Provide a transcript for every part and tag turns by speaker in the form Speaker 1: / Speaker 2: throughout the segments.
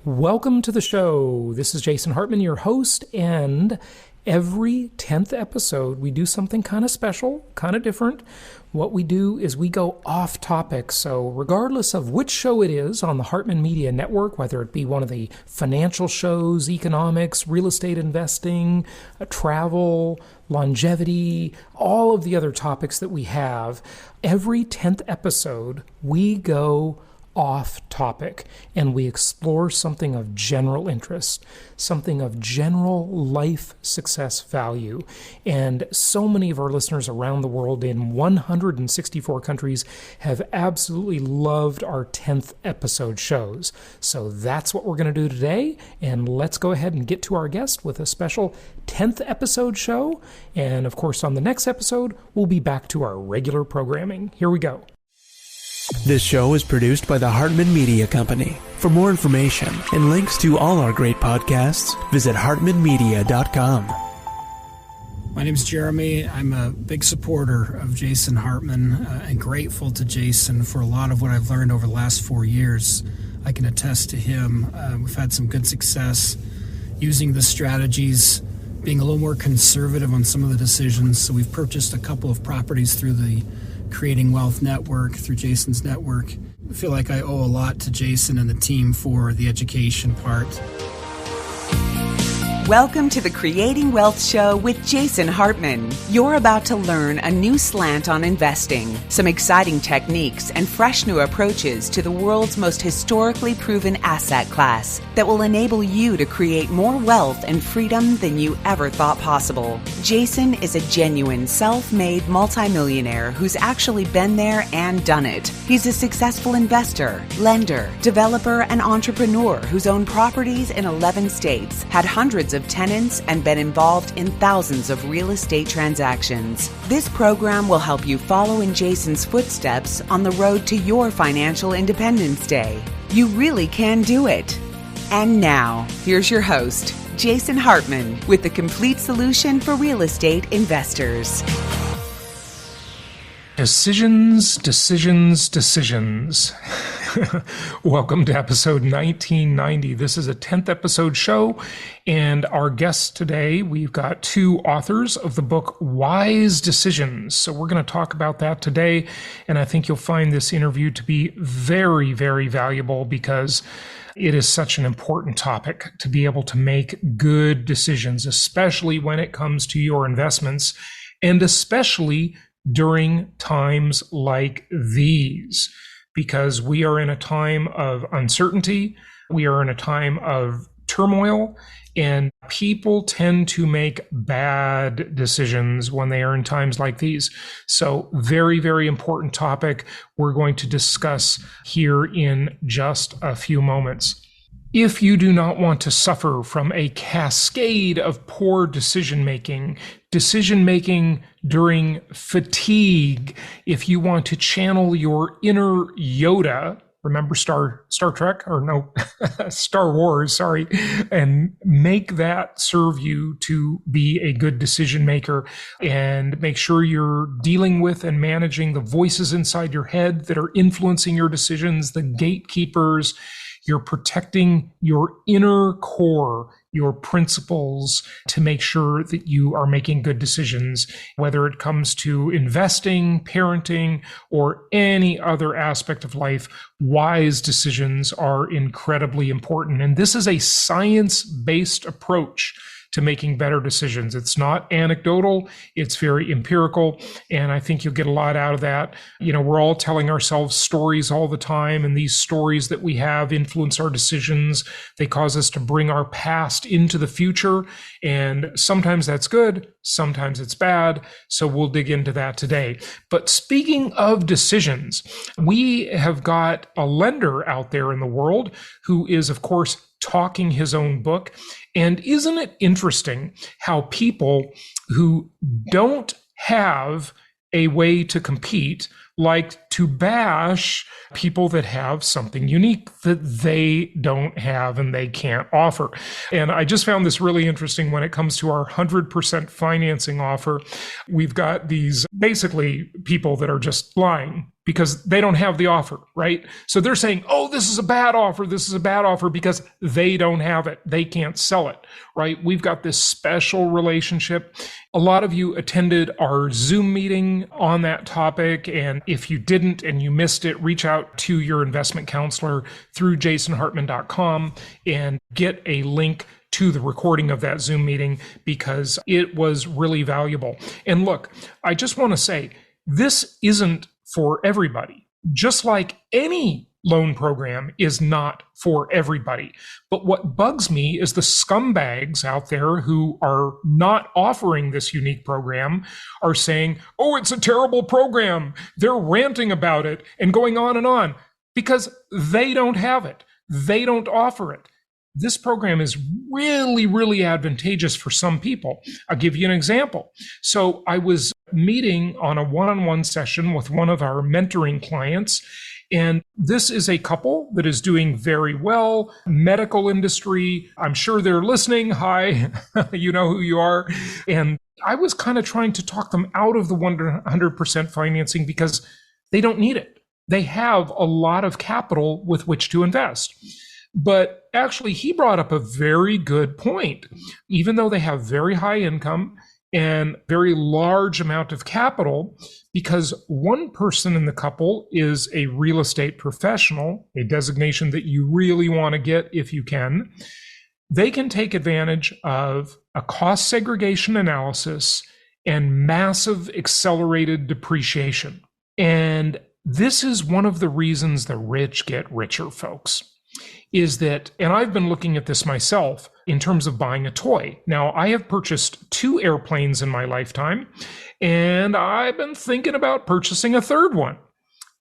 Speaker 1: Welcome to the show. This is Jason Hartman, your host, and every 10th episode we do something kind of special, kind of different. What we do is we go off topic. So regardless of which show it is on the Hartman Media Network, whether it be one of the financial shows, economics, real estate investing, travel, longevity, all of the other topics that we have, every 10th episode we go off topic and we explore something of general interest, something of general life success value. And so many of our listeners around the world in 164 countries have absolutely loved our 10th episode shows. So that's what we're going to do today. And let's go ahead and get to our guest with a special 10th episode show. And of course, on the next episode, we'll be back to our regular programming. Here we go.
Speaker 2: This show is produced by the Hartman Media Company. For more information and links to all our great podcasts, visit hartmanmedia.com.
Speaker 3: My name is Jeremy. I'm a big supporter of Jason Hartman and grateful to Jason for a lot of what I've learned over the last 4 years. I can attest to him. We've had some good success using the strategies, being a little more conservative on some of the decisions. So we've purchased a couple of properties through the Creating Wealth Network, through Jason's network. I feel like I owe a lot to Jason and the team for the education part.
Speaker 4: Welcome to the Creating Wealth Show with Jason Hartman. You're about to learn a new slant on investing, some exciting techniques, and fresh new approaches to the world's most historically proven asset class that will enable you to create more wealth and freedom than you ever thought possible. Jason is a genuine self-made multimillionaire who's actually been there and done it. He's a successful investor, lender, developer, and entrepreneur who's owned properties in 11 states, had hundreds of tenants, and been involved in thousands of real estate transactions. This program will help you follow in Jason's footsteps on the road to your financial independence day. You really can do it. And now, here's your host, Jason Hartman, with the complete solution for real estate investors.
Speaker 1: Decisions, decisions, decisions. Welcome to episode 1990. This is a 10th episode show, and our guests today, we've got two authors of the book Wise Decisions. So we're going to talk about that today, and I think you'll find this interview to be very, very valuable because it is such an important topic to be able to make good decisions, especially when it comes to your investments, and especially during times like these, because we are in a time of uncertainty, we are in a time of turmoil, and people tend to make bad decisions when they are in times like these. So very, very important topic we're going to discuss here in just a few moments. If you do not want to suffer from a cascade of poor decision-making during fatigue, if you want to channel your inner YODA, remember Star Trek, or no, Star Wars, sorry, and make that serve you to be a good decision maker, and make sure you're dealing with and managing the voices inside your head that are influencing your decisions, the gatekeepers. You're protecting your inner core, your principles, to make sure that you are making good decisions, whether it comes to investing, parenting, or any other aspect of life. Wise decisions are incredibly important. And this is a science-based approach to making better decisions. It's not anecdotal, it's very empirical, and I think you'll get a lot out of that. You know, we're all telling ourselves stories all the time, and these stories that we have influence our decisions. They cause us to bring our past into the future, and sometimes that's good, sometimes it's bad, so we'll dig into that today. But speaking of decisions, we have got a lender out there in the world who is, of course, talking his own book. And isn't it interesting how people who don't have a way to compete, like to bash people that have something unique that they don't have and they can't offer. And I just found this really interesting when it comes to our 100% financing offer. We've got these basically people that are just lying because they don't have the offer, right? So they're saying, oh, this is a bad offer. This is a bad offer because they don't have it. They can't sell it, right? We've got this special relationship. A lot of you attended our Zoom meeting on that topic. And if you didn't and you missed it, reach out to your investment counselor through jasonhartman.com and get a link to the recording of that Zoom meeting because it was really valuable. And look, I just want to say, this isn't for everybody. Just like any loan program is not for everybody. But what bugs me is the scumbags out there who are not offering this unique program are saying, oh, it's a terrible program. They're ranting about it and going on because they don't have it. They don't offer it. This program is really, really advantageous for some people. I'll give you an example. So I was meeting on a one-on-one session with one of our mentoring clients, and this is a couple that is doing very well, medical industry. I'm sure they're listening. Hi, you know who you are. And I was kind of trying to talk them out of the 100% financing because they don't need it. They have a lot of capital with which to invest. But actually, he brought up a very good point. Even though they have very high income and very large amount of capital, because one person in the couple is a real estate professional, a designation that you really want to get if you can, they can take advantage of a cost segregation analysis and massive accelerated depreciation. And this is one of the reasons the rich get richer, folks. Is that, and I've been looking at this myself in terms of buying a toy. Now, I have purchased 2 airplanes in my lifetime, and I've been thinking about purchasing a 3rd one.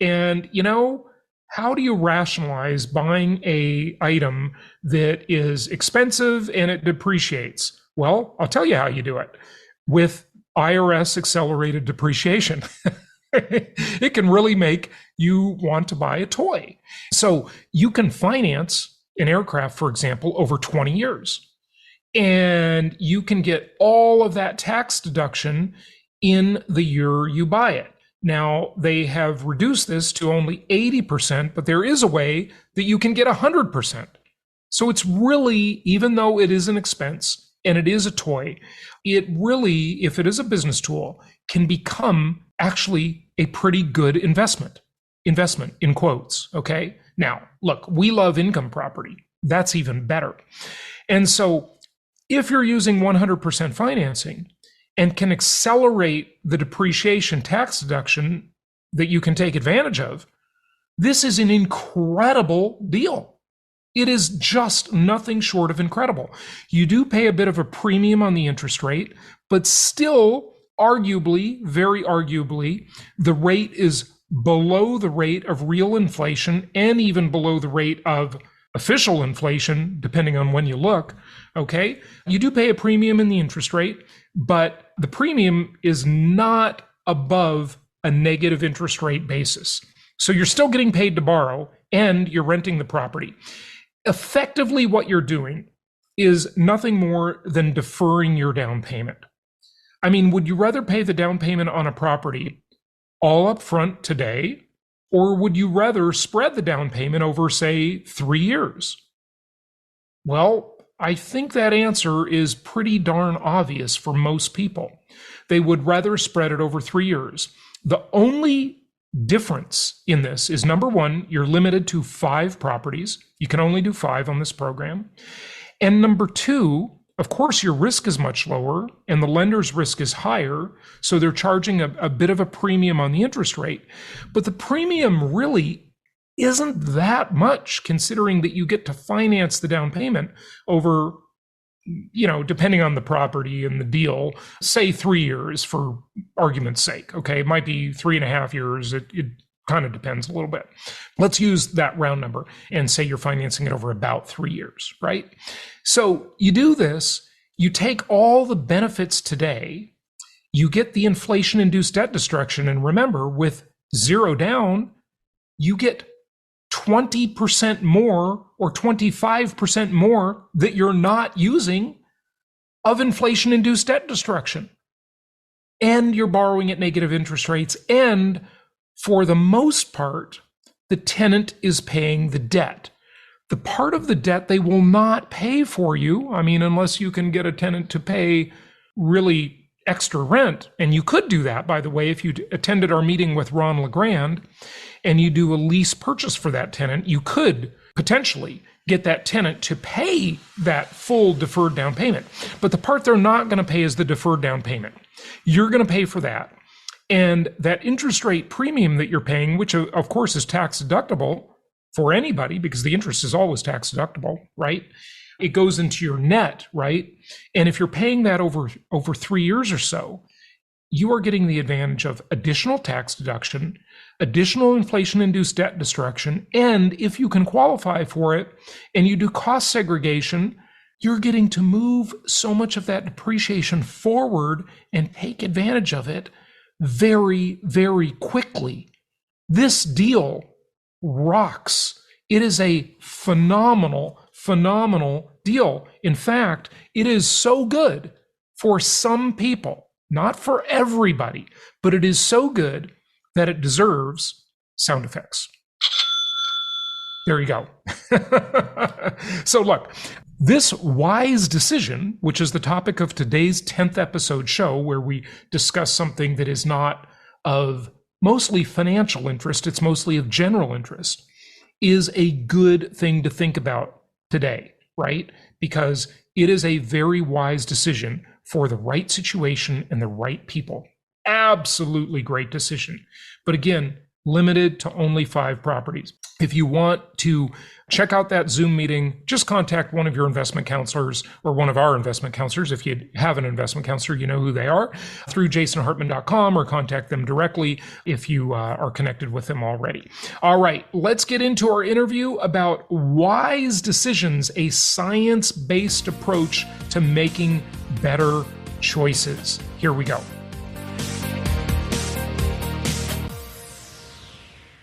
Speaker 1: And, you know, how do you rationalize buying an item that is expensive and it depreciates? Well, I'll tell you how you do it. With IRS accelerated depreciation. It can really make you want to buy a toy. So you can finance an aircraft, for example, over 20 years. And you can get all of that tax deduction in the year you buy it. Now, they have reduced this to only 80%, but there is a way that you can get 100%. So it's really, even though it is an expense and it is a toy, it really, if it is a business tool, can become actually a pretty good investment in quotes. Okay. Now, look, we love income property. That's even better. And so if you're using 100% financing and can accelerate the depreciation tax deduction that you can take advantage of, this is an incredible deal. It is just nothing short of incredible. You do pay a bit of a premium on the interest rate, but still, arguably, very arguably, the rate is below the rate of real inflation and even below the rate of official inflation, depending on when you look, okay? You do pay a premium in the interest rate, but the premium is not above a negative interest rate basis. So you're still getting paid to borrow and you're renting the property. Effectively, what you're doing is nothing more than deferring your down payment. I mean, would you rather pay the down payment on a property all up front today, or would you rather spread the down payment over, say, 3 years? Well, I think that answer is pretty darn obvious for most people. They would rather spread it over 3 years. The only difference in this is, number one, you're limited to 5 properties. You can only do 5 on this program. And number two, of course, your risk is much lower and the lender's risk is higher. So they're charging a bit of a premium on the interest rate. But the premium really isn't that much, considering that you get to finance the down payment over, depending on the property and the deal, say 3 years for argument's sake. Okay, it might be 3.5 years. It kind of depends a little bit. Let's use that round number and say you're financing it over about 3 years, right? So you do this, you take all the benefits today, you get the inflation-induced debt destruction. And remember, with zero down, you get 20% more or 25% more that you're not using of inflation-induced debt destruction. And you're borrowing at negative interest rates. And for the most part, the tenant is paying the debt. The part of the debt they will not pay for you, I mean, unless you can get a tenant to pay really extra rent. And you could do that, by the way, if you attended our meeting with Ron LeGrand and you do a lease purchase for that tenant, you could potentially get that tenant to pay that full deferred down payment. But the part they're not going to pay is the deferred down payment. You're going to pay for that. And that interest rate premium that you're paying, which of course is tax deductible for anybody because the interest is always tax deductible, right? It goes into your net, right? And if you're paying that over 3 years or so, you are getting the advantage of additional tax deduction, additional inflation-induced debt destruction, and if you can qualify for it and you do cost segregation, you're getting to move so much of that depreciation forward and take advantage of it very, very quickly. This deal rocks. It is a phenomenal deal. In fact, it is so good for some people, not for everybody, but it is so good that it deserves sound effects. There you go. So look, this wise decision, which is the topic of today's 10th episode show, where we discuss something that is not of mostly financial interest, it's mostly of general interest, is a good thing to think about today, right? Because it is a very wise decision for the right situation and the right people. Absolutely great decision. But again, limited to only 5 properties. If you want to check out that Zoom meeting, just contact one of your investment counselors or one of our investment counselors. If you have an investment counselor, you know who they are, through jasonhartman.com, or contact them directly if you are connected with them already. All right, let's get into our interview about wise decisions, a science-based approach to making better choices. Here we go.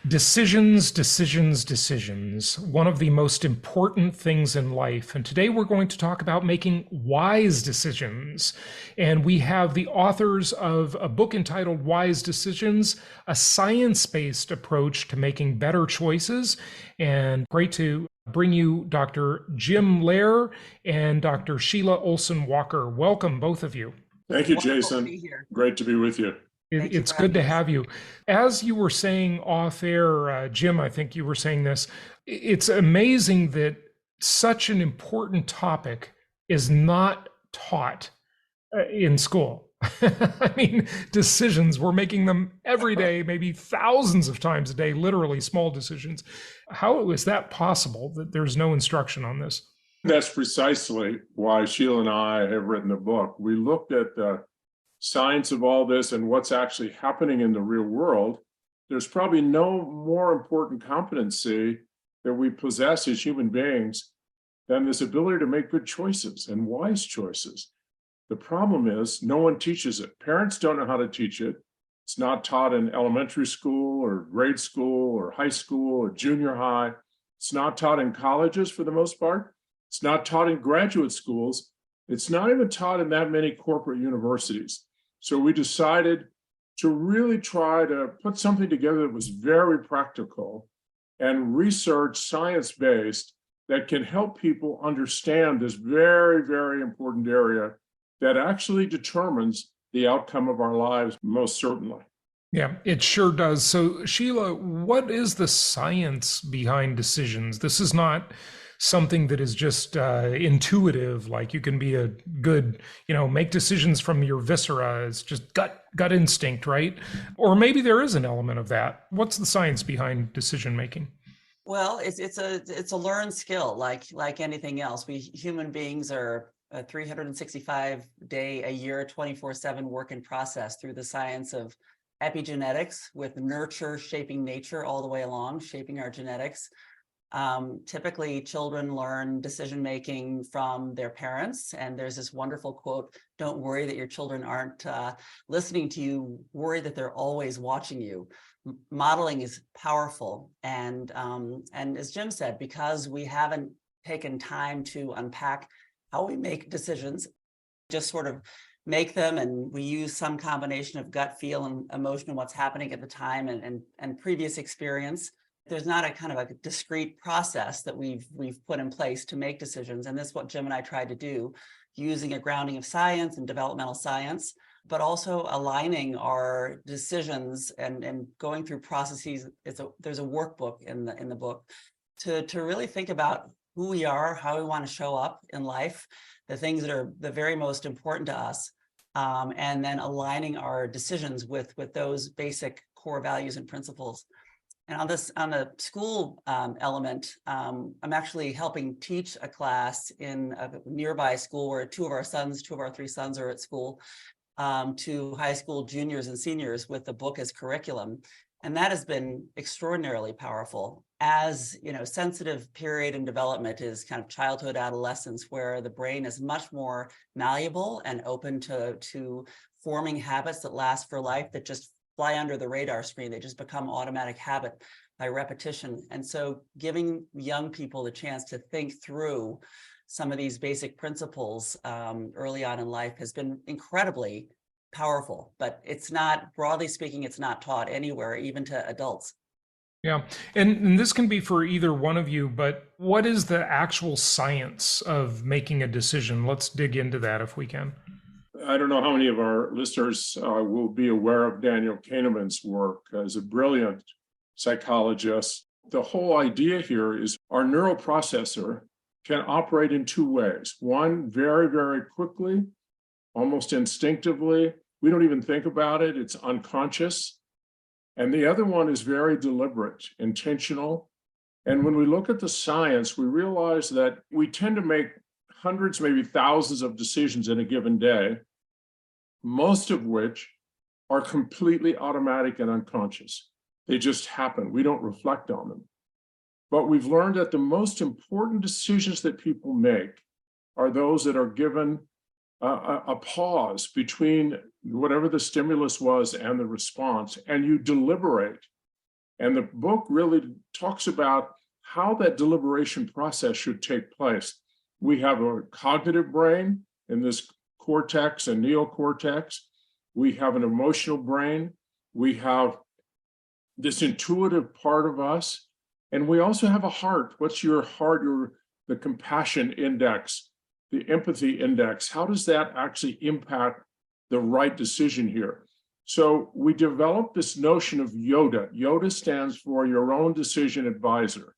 Speaker 1: Decisions. One of the most important things in life. And today we're going to talk about making wise decisions. And we have the authors of a book entitled Wise Decisions, a science-based approach to making better choices. And great to bring you Dr. Jim Loehr and Dr. Sheila Ohlsson Walker. Welcome, both of you.
Speaker 5: Thank you, Jason. Great to be with you.
Speaker 1: It's good to have you. As you were saying off air, Jim, I think you were saying this, it's amazing that such an important topic is not taught in school. I mean, decisions, we're making them every day, maybe thousands of times a day, literally small decisions. How is that possible that there's no instruction on this?
Speaker 5: That's precisely why Sheila and I have written the book. We looked at the science of all this and what's actually happening in the real world. There's probably no more important competency that we possess as human beings than this ability to make good choices and wise choices. The problem is no one teaches it. Parents don't know how to teach it. It's not taught in elementary school or grade school or high school or junior high. It's not taught in colleges for the most part. It's not taught in graduate schools. It's not even taught in that many corporate universities. So we decided to really try to put something together that was very practical and research science-based that can help people understand this very, very important area that actually determines the outcome of our lives, most certainly.
Speaker 1: Yeah, it sure does. So Sheila, what is the science behind decisions? This is not something that is just intuitive, like you can be a good, make decisions from your viscera. It's just gut instinct, right? Or maybe there is an element of that. What's the science behind decision making?
Speaker 6: Well, it's a learned skill, like anything else. We human beings are a 365-day a year, 24/7 work in process through the science of epigenetics, with nurture shaping nature all the way along, shaping our genetics. Typically, children learn decision-making from their parents. And there's this wonderful quote, don't worry that your children aren't listening to you, worry that they're always watching you. Modeling is powerful. And as Jim said, because we haven't taken time to unpack how we make decisions, just sort of make them, and we use some combination of gut feel and emotion and what's happening at the time and previous experience. There's not a kind of a discrete process that we've put in place to make decisions. And this is what Jim and I tried to do, using a grounding of science and developmental science, but also aligning our decisions and going through processes. There's a workbook in the book to really think about who we are, how we want to show up in life, the things that are the very most important to us, and then aligning our decisions with those basic core values and principles. And on the school element, I'm actually helping teach a class in a nearby school where two of our three sons are at school, to high school juniors and seniors with the book as curriculum. And that has been extraordinarily powerful. As you know, sensitive period in development is kind of childhood, adolescence, where the brain is much more malleable and open to forming habits that last for life, that just fly under the radar screen. They just become automatic habit by repetition. And so giving young people the chance to think through some of these basic principles early on in life has been incredibly powerful, but it's not, broadly speaking, it's not taught anywhere, even to adults.
Speaker 1: Yeah. And this can be for either one of you, but what is the actual science of making a decision? Let's dig into that if we can.
Speaker 5: I don't know how many of our listeners will be aware of Daniel Kahneman's work as a brilliant psychologist. The whole idea here is our neuroprocessor can operate in two ways. One, very, very quickly, almost instinctively. We don't even think about it. It's unconscious. And the other one is very deliberate, intentional. And when we look at the science, we realize that we tend to make hundreds, maybe thousands of decisions in a given day, most of which are completely automatic and unconscious. They just happen. We don't reflect on them. But we've learned that the most important decisions that people make are those that are given a pause between whatever the stimulus was and the response, and you deliberate. And the book really talks about how that deliberation process should take place. We have a cognitive brain in this cortex and neocortex. We have an emotional brain. We have this intuitive part of us. And we also have a heart. What's your heart? The compassion index, the empathy index. How does that actually impact the right decision here? So we developed this notion of YODA. YODA stands for Your Own Decision Advisor.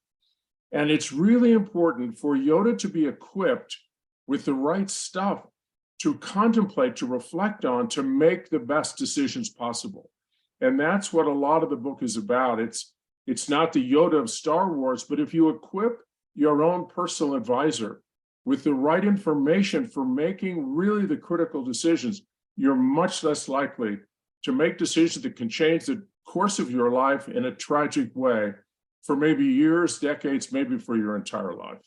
Speaker 5: And it's really important for YODA to be equipped with the right stuff to contemplate, to reflect on, to make the best decisions possible. And that's what a lot of the book is about. It's not the YODA of Star Wars, but if you equip your own personal advisor with the right information for making really the critical decisions, you're much less likely to make decisions that can change the course of your life in a tragic way for maybe years, decades, maybe for your entire life.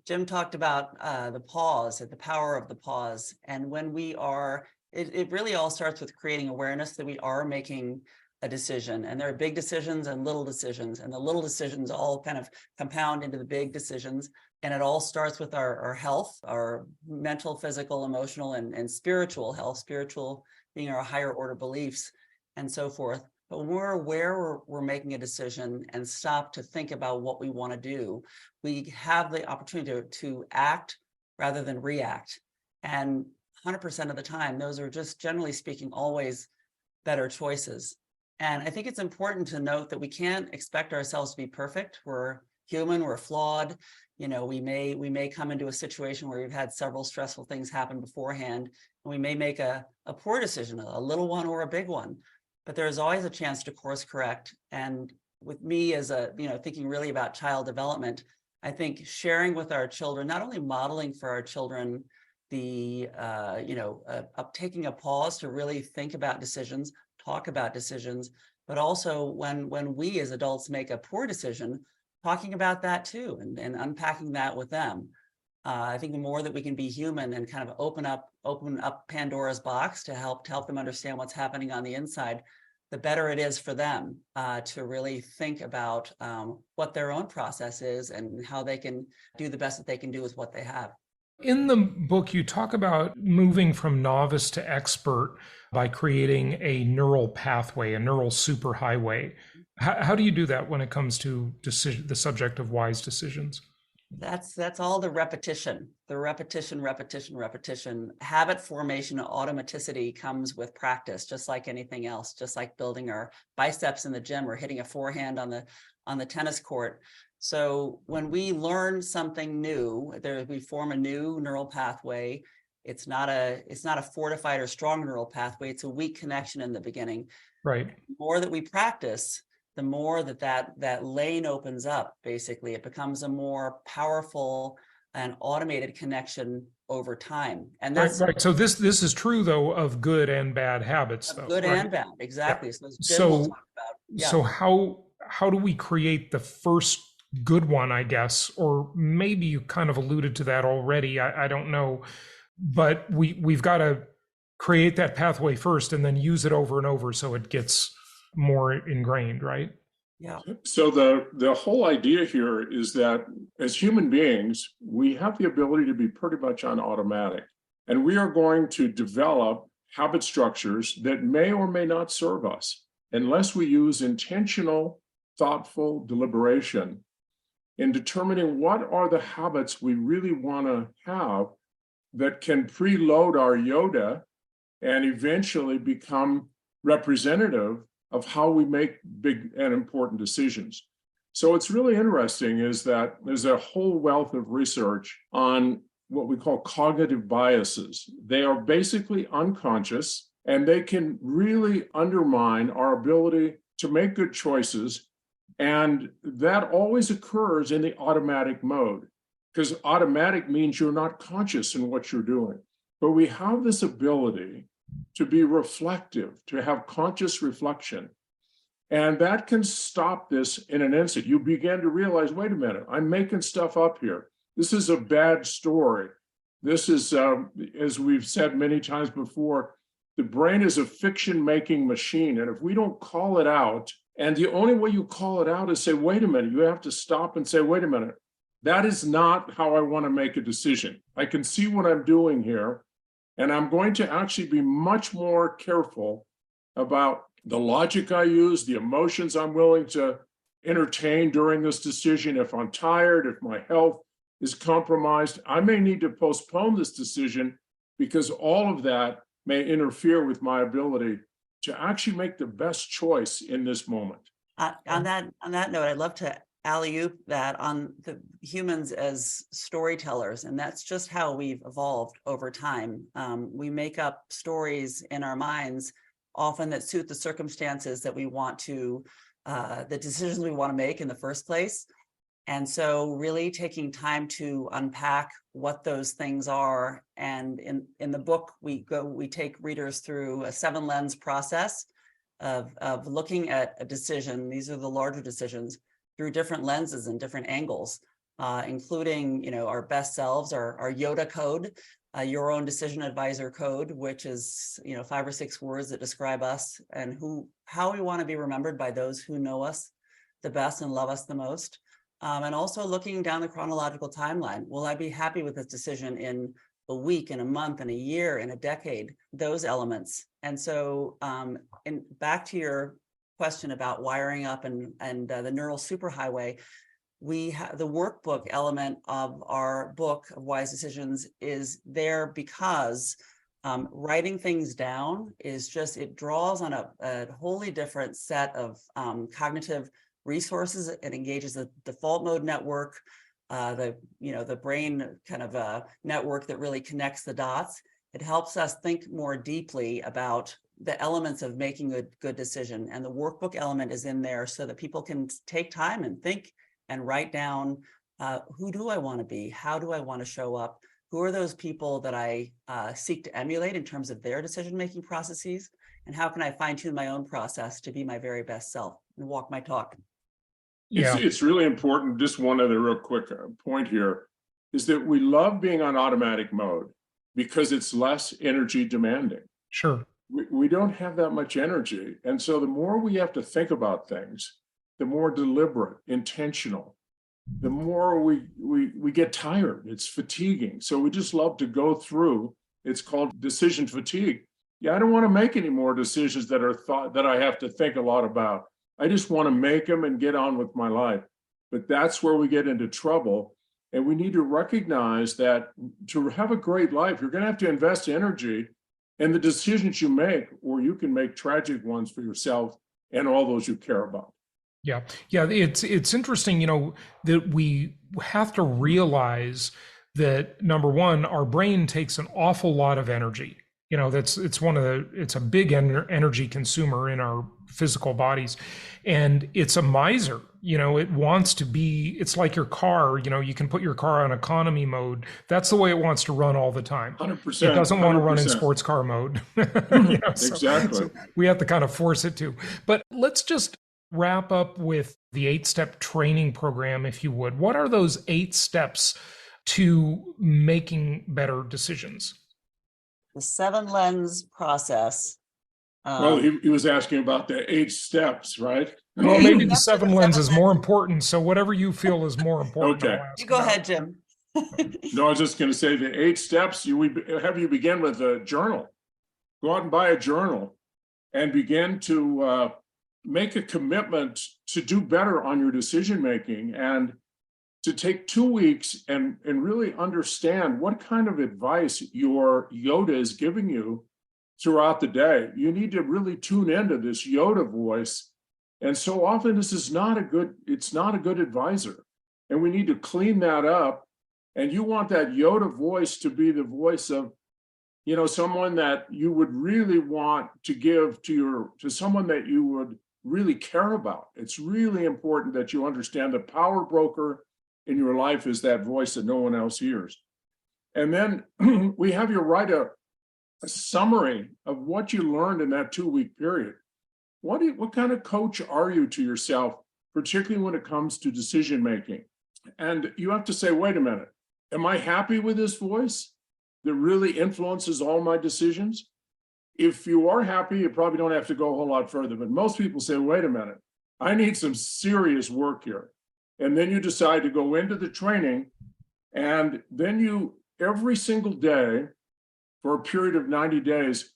Speaker 6: Jim talked about the pause, the power of the pause. And when we are, it really all starts with creating awareness that we are making a decision. And there are big decisions and little decisions. And the little decisions all kind of compound into the big decisions. And it all starts with our health, our mental, physical, emotional, and spiritual health, spiritual being our higher order beliefs and so forth. But when we're aware we're making a decision and stop to think about what we want to do, we have the opportunity to act rather than react. And 100% of the time, those are just, generally speaking, always better choices. And I think it's important to note that we can't expect ourselves to be perfect. We're human, we're flawed. You know, we may come into a situation where we've had several stressful things happen beforehand, and we may make a poor decision, a little one or a big one. But there's always a chance to course correct. And with me as thinking really about child development, I think sharing with our children, not only modeling for our children taking a pause to really think about decisions, talk about decisions, but also when we as adults make a poor decision, talking about that too, and unpacking that with them. I think the more that we can be human and kind of open up Pandora's box to help them understand what's happening on the inside, the better it is for them to really think about what their own process is and how they can do the best that they can do with what they have.
Speaker 1: In the book, you talk about moving from novice to expert by creating a neural pathway, a neural superhighway. How do you do that when it comes to the subject of wise decisions?
Speaker 6: That's all the repetition. Habit formation, automaticity comes with practice, just like anything else, just like building our biceps in the gym or hitting a forehand on the tennis court. So when we learn something new, we form a new neural pathway. It's not a fortified or strong neural pathway. It's a weak connection in the beginning.
Speaker 1: Right.
Speaker 6: The more that we practice, the more that lane opens up. Basically, it becomes a more powerful and automated connection over time. And that's
Speaker 1: right. So this is true though of good and bad habits, though.
Speaker 6: Good
Speaker 1: right?
Speaker 6: and bad, exactly.
Speaker 1: Yeah.
Speaker 6: So we'll talk about. Yeah.
Speaker 1: So how do we create the first good one, I guess? Or maybe you kind of alluded to that already. I don't know, but we've got to create that pathway first and then use it over and over so it gets more ingrained, right?
Speaker 6: Yeah.
Speaker 5: So the whole idea here is that as human beings, we have the ability to be pretty much on automatic, and we are going to develop habit structures that may or may not serve us unless we use intentional, thoughtful deliberation in determining what are the habits we really want to have that can preload our YODA and eventually become representative of how we make big and important decisions. So what's really interesting is that there's a whole wealth of research on what we call cognitive biases. They are basically unconscious, and they can really undermine our ability to make good choices. And that always occurs in the automatic mode, because automatic means you're not conscious in what you're doing. But we have this ability to be reflective, to have conscious reflection. And that can stop this in an instant. You begin to realize, wait a minute, I'm making stuff up here. This is a bad story. This is, as we've said many times before, the brain is a fiction-making machine. And if we don't call it out, and the only way you call it out is say, wait a minute, you have to stop and say, wait a minute, that is not how I want to make a decision. I can see what I'm doing here. And I'm going to actually be much more careful about the logic I use, the emotions I'm willing to entertain during this decision. If I'm tired, if my health is compromised, I may need to postpone this decision because all of that may interfere with my ability to actually make the best choice in this moment.
Speaker 6: On that note, I'd love to alley-oop that on the humans as storytellers, and that's just how we've evolved over time. We make up stories in our minds, often that suit the circumstances that we want to, the decisions we want to make in the first place. And so really taking time to unpack what those things are. And in the book, we take readers through a 7-lens process of looking at a decision. These are the larger decisions through different lenses and different angles, including, our best selves, our YODA code, your own decision advisor code, which is, 5 or 6 words that describe us and how we want to be remembered by those who know us the best and love us the most. And also looking down the chronological timeline. Will I be happy with this decision in a week, in a month, in a year, in a decade? Those elements. And so, back to your question about wiring up and the neural superhighway, we have the workbook element of our book of Wise Decisions is there because writing things down is just, it draws on a wholly different set of cognitive resources. It engages the default mode network, the brain kind of a network that really connects the dots. It helps us think more deeply about the elements of making a good decision. And the workbook element is in there so that people can take time and think and write down, who do I want to be? How do I want to show up? Who are those people that I seek to emulate in terms of their decision-making processes? And how can I fine-tune my own process to be my very best self and walk my talk?
Speaker 1: Yeah,
Speaker 5: It's really important. Just one other real quick point here is that we love being on automatic mode because it's less energy demanding.
Speaker 1: sure.
Speaker 5: We don't have that much energy. And so the more we have to think about things, the more deliberate, intentional, the more we get tired. It's fatiguing. So we just love to go through. It's called decision fatigue. Yeah, I don't want to make any more decisions that I have to think a lot about. I just want to make them and get on with my life. But that's where we get into trouble. And we need to recognize that to have a great life, you're going to have to invest energy in the decisions you make, or you can make tragic ones for yourself and all those you care about.
Speaker 1: Yeah. Yeah. It's interesting, that we have to realize that number one, our brain takes an awful lot of energy. It's a big energy consumer in our physical bodies, and it's a miser. It wants to be, it's like your car, you can put your car on economy mode. That's the way it wants to run all the time.
Speaker 5: 100%.
Speaker 1: It doesn't want to run in
Speaker 5: 100%.
Speaker 1: sports car mode.
Speaker 5: Exactly.
Speaker 1: So we have to kind of force it to. But let's just wrap up with the 8-step training program, if you would. What are those 8 steps to making better decisions?
Speaker 6: The 7-lens process.
Speaker 5: Well, he was asking about the 8 steps, right?
Speaker 1: Well, maybe the 7 lens is more important. So whatever you feel is more important.
Speaker 5: Okay.
Speaker 6: You go ahead, Jim.
Speaker 5: No, I was just going to say the 8 steps. We have you begin with a journal. Go out and buy a journal and begin to make a commitment to do better on your decision making, and to take 2 weeks and really understand what kind of advice your YODA is giving you throughout the day. You need to really tune into this YODA voice. And so often this is it's not a good advisor. And we need to clean that up. And you want that YODA voice to be the voice of, someone that you would really want to give to someone that you would really care about. It's really important that you understand the power broker in your life is that voice that no one else hears. And then we have you write a summary of what you learned in that 2-week period. What kind of coach are you to yourself, particularly when it comes to decision making? And you have to say, wait a minute, am I happy with this voice that really influences all my decisions? If you are happy, you probably don't have to go a whole lot further. But most people say, wait a minute, I need some serious work here. And then you decide to go into the training, and then every single day for a period of 90 days,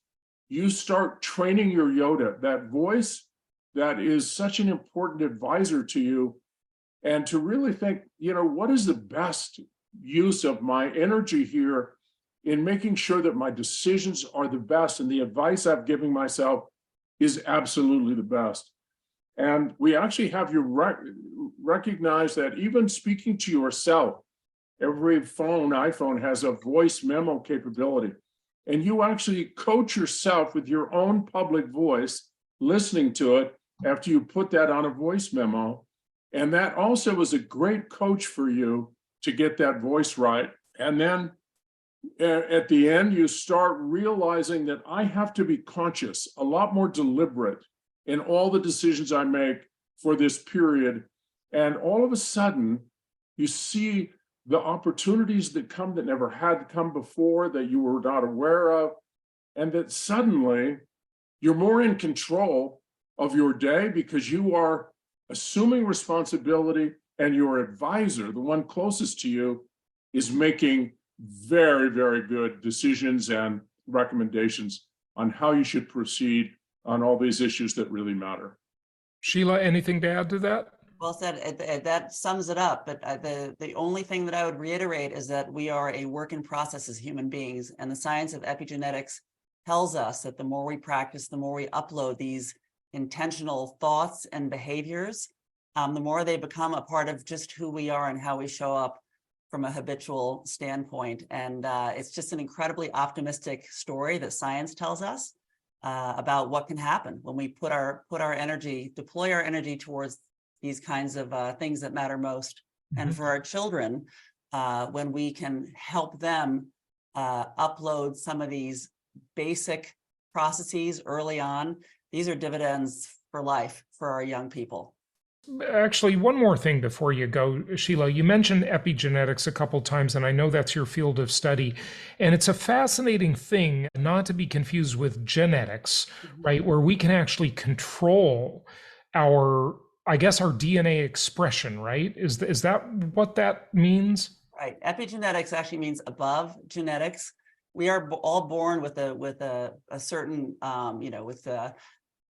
Speaker 5: you start training your YODA, that voice that is such an important advisor to you, and to really think, what is the best use of my energy here in making sure that my decisions are the best and the advice I'm giving myself is absolutely the best. And we actually have you recognize that even speaking to yourself, every iPhone has a voice memo capability. And you actually coach yourself with your own public voice, listening to it after you put that on a voice memo. And that also is a great coach for you to get that voice right. And then at the end, you start realizing that I have to be conscious, a lot more deliberate in all the decisions I make for this period. And all of a sudden, you see the opportunities that come that never had come before, that you were not aware of, and that suddenly you're more in control of your day because you are assuming responsibility, and your advisor, the one closest to you, is making very, very good decisions and recommendations on how you should proceed on all these issues that really matter.
Speaker 1: Sheila, anything to add to that?
Speaker 6: Well said. That sums it up. But the only thing that I would reiterate is that we are a work in process as human beings. And the science of epigenetics tells us that the more we practice, the more we upload these intentional thoughts and behaviors, the more they become a part of just who we are and how we show up from a habitual standpoint. And it's just an incredibly optimistic story that science tells us about what can happen when we deploy our energy towards these kinds of things that matter most. Mm-hmm. And for our children, when we can help them upload some of these basic processes early on, these are dividends for life for our young people.
Speaker 1: Actually, one more thing before you go, Sheila. You mentioned epigenetics a couple times, and I know that's your field of study. And it's a fascinating thing, not to be confused with genetics, right? Where we can actually control our, I guess, our DNA expression, right? Is that what that means?
Speaker 6: Right. Epigenetics actually means above genetics. We are all born with a certain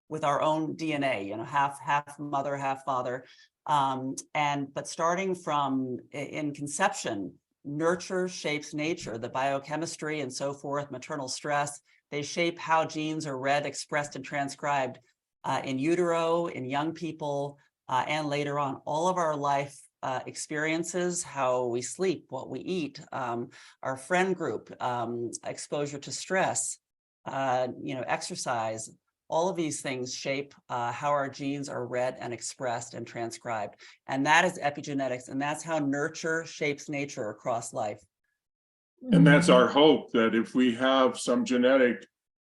Speaker 6: with our own DNA, half mother, half father. But starting from in conception, nurture shapes nature, the biochemistry and so forth, maternal stress, they shape how genes are read, expressed, and transcribed in utero, in young people, and later on. All of our life experiences, how we sleep, what we eat, our friend group, exposure to stress, exercise, all of these things shape how our genes are read and expressed and transcribed. And that is epigenetics. And that's how nurture shapes nature across life.
Speaker 5: And that's our hope, that if we have some genetic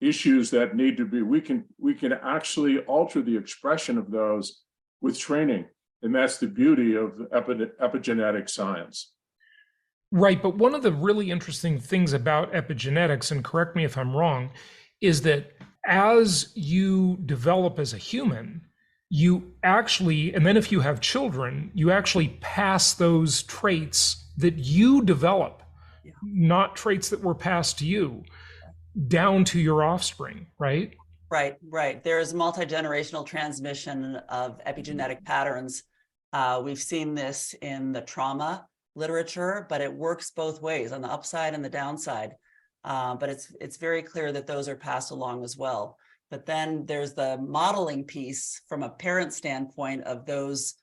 Speaker 5: issues that need to be, we can actually alter the expression of those with training. And that's the beauty of epigenetic science.
Speaker 1: Right. But one of the really interesting things about epigenetics, and correct me if I'm wrong, is that as you develop as a human, you actually, and then if you have children, you actually pass those traits that you develop, not traits that were passed to you, down to your offspring, right?
Speaker 6: Right. There is multi-generational transmission of epigenetic patterns. We've seen this in the trauma literature, but it works both ways, on the upside and the downside. But it's very clear that those are passed along as well. But then there's the modeling piece from a parent standpoint of those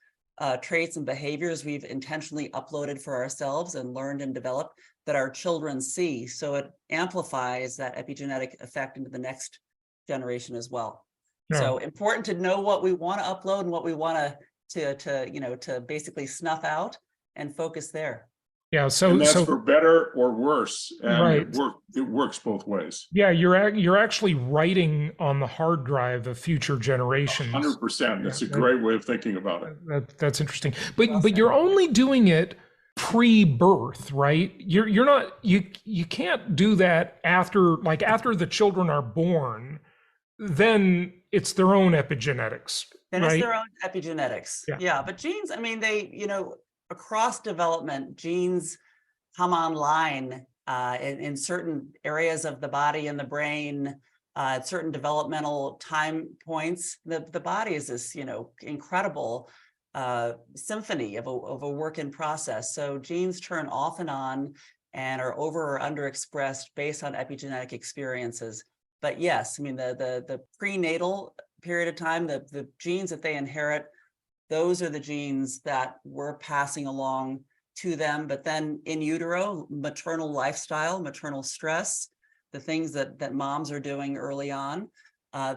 Speaker 6: traits and behaviors we've intentionally uploaded for ourselves and learned and developed that our children see. So it amplifies that epigenetic effect into the next generation as well. Yeah. So important to know what we want to upload and what we want to basically snuff out and focus there.
Speaker 1: Yeah,
Speaker 5: and that's for better or worse, and
Speaker 1: right.
Speaker 5: it works both ways.
Speaker 1: Yeah, you're actually writing on the hard drive of future generations.
Speaker 5: 100%. That's a great way of thinking about it.
Speaker 1: That's interesting. But you're only doing it pre-birth, right? You're not you can't do that after the children are born. Then it's their own epigenetics.
Speaker 6: Then
Speaker 1: right?
Speaker 6: It's their own epigenetics. Yeah, but genes, I mean, they across development, genes come online in certain areas of the body and the brain at certain developmental time points. The body is this, incredible symphony of a work in process. So genes turn off and on and are over or under expressed based on epigenetic experiences. But yes, I mean, the prenatal period of time, the genes that they inherit, those are the genes that we're passing along to them. But then in utero, maternal lifestyle, maternal stress, the things that moms are doing early on,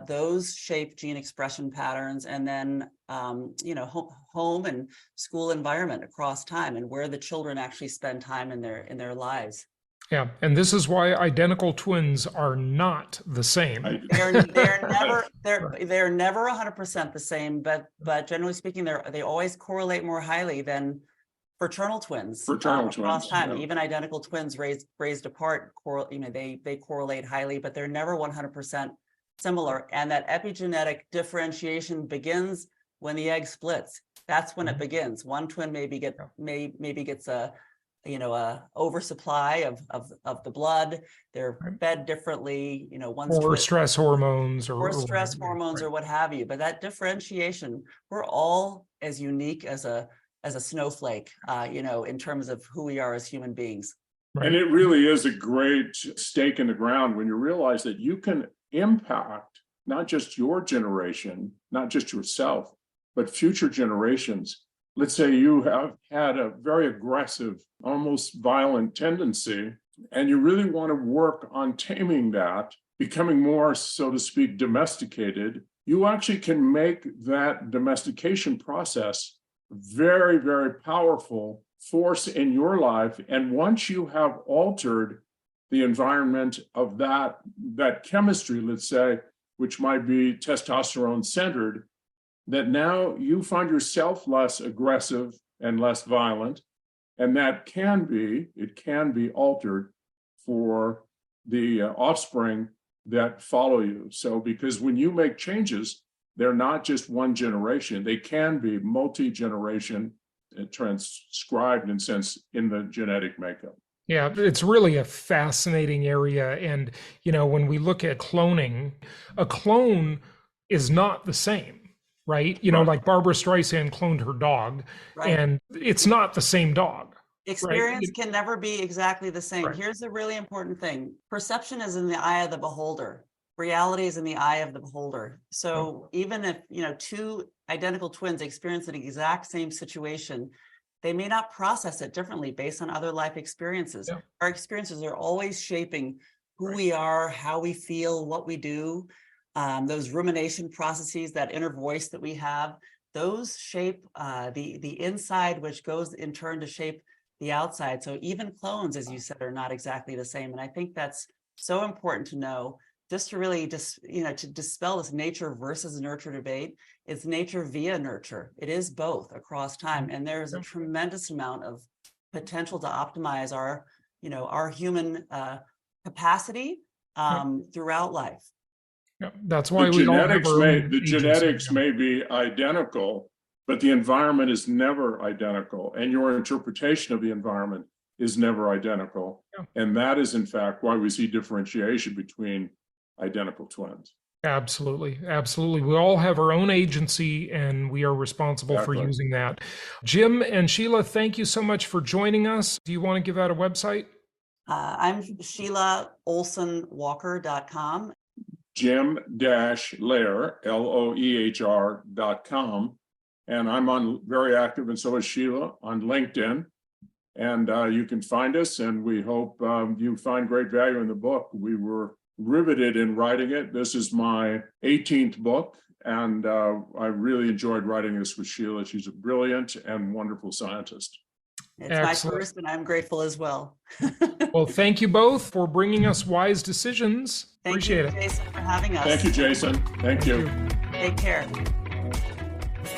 Speaker 6: those shape gene expression patterns. And then, home and school environment across time and where the children actually spend time in their lives.
Speaker 1: Yeah, and this is why identical twins are not the same.
Speaker 6: They're never 100% the same, but generally speaking, they always correlate more highly than fraternal twins. Across time, yeah. Even identical twins raised apart, they correlate highly, but they're never 100% similar. And that epigenetic differentiation begins when the egg splits. That's when it begins. One twin maybe gets a oversupply of the blood. They're fed differently,
Speaker 1: or stress hormones or
Speaker 6: stress hormones or what have you. But that differentiation, we're all as unique as a snowflake, in terms of who we are as human beings.
Speaker 5: And it really is a great stake in the ground when you realize that you can impact not just your generation, not just yourself, but future generations. Let's say you have had a very aggressive, almost violent tendency, and you really want to work on taming that, becoming more, so to speak, domesticated. You actually can make that domestication process very, very powerful force in your life. And once you have altered the environment of that chemistry, let's say, which might be testosterone centered, that now you find yourself less aggressive and less violent, and it can be altered for the offspring that follow you. So, because when you make changes, they're not just one generation, they can be multi-generation transcribed in sense in the genetic makeup.
Speaker 1: Yeah, it's really a fascinating area. And, when we look at cloning, a clone is not the same, right? Like Barbara Streisand cloned her dog, and it's not the same dog.
Speaker 6: Experience can never be exactly the same.
Speaker 1: Right.
Speaker 6: Here's the really important thing. Perception is in the eye of the beholder. Reality is in the eye of the beholder. So even if, two identical twins experience an exact same situation, they may not process it differently based on other life experiences. Yeah. Our experiences are always shaping who we are, how we feel, what we do. Those rumination processes, that inner voice that we have, those shape the inside, which goes in turn to shape the outside. So even clones, as you said, are not exactly the same. And I think that's so important to know, just to really to dispel this nature versus nurture debate. It's nature via nurture. It is both across time. And there is a tremendous amount of potential to optimize our human capacity throughout life.
Speaker 1: Yeah, that's why
Speaker 5: the genetics may be identical, but the environment is never identical, and your interpretation of the environment is never identical. Yeah. And that is, in fact, why we see differentiation between identical twins.
Speaker 1: Absolutely. Absolutely. We all have our own agency, and we are responsible for using that. Jim and Sheila, thank you so much for joining us. Do you want to give out a website?
Speaker 6: I'm Sheila Ohlsson Walker.com.
Speaker 5: Jim-Loehr, Loehr.com. And I'm very active, and so is Sheila, on LinkedIn. And you can find us, and we hope you find great value in the book. We were riveted in writing it. This is my 18th book, and I really enjoyed writing this with Sheila. She's a brilliant and wonderful scientist.
Speaker 6: It's Excellent. My first, and I'm grateful as well.
Speaker 1: Well, thank you both for bringing us wise decisions. Appreciate it.
Speaker 6: Thank you, Jason, for having us.
Speaker 5: Thank you, Jason. Thank you.
Speaker 6: Take care.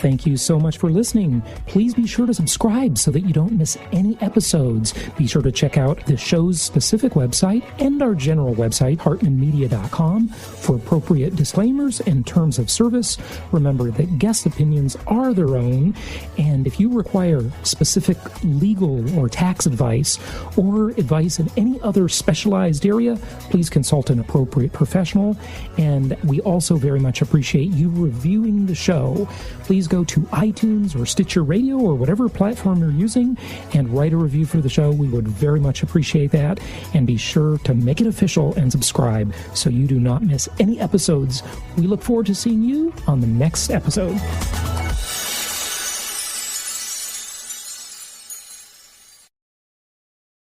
Speaker 7: Thank you so much for listening. Please be sure to subscribe so that you don't miss any episodes. Be sure to check out the show's specific website and our general website, hartmanmedia.com, for appropriate disclaimers and terms of service. Remember that guest opinions are their own, and if you require specific legal or tax advice or advice in any other specialized area, please consult an appropriate professional. And we also very much appreciate you reviewing the show. Please go to iTunes or Stitcher Radio or whatever platform you're using and write a review for the show. We would very much appreciate that. And be sure to make it official and subscribe so you do not miss any episodes. We look forward to seeing you on the next episode.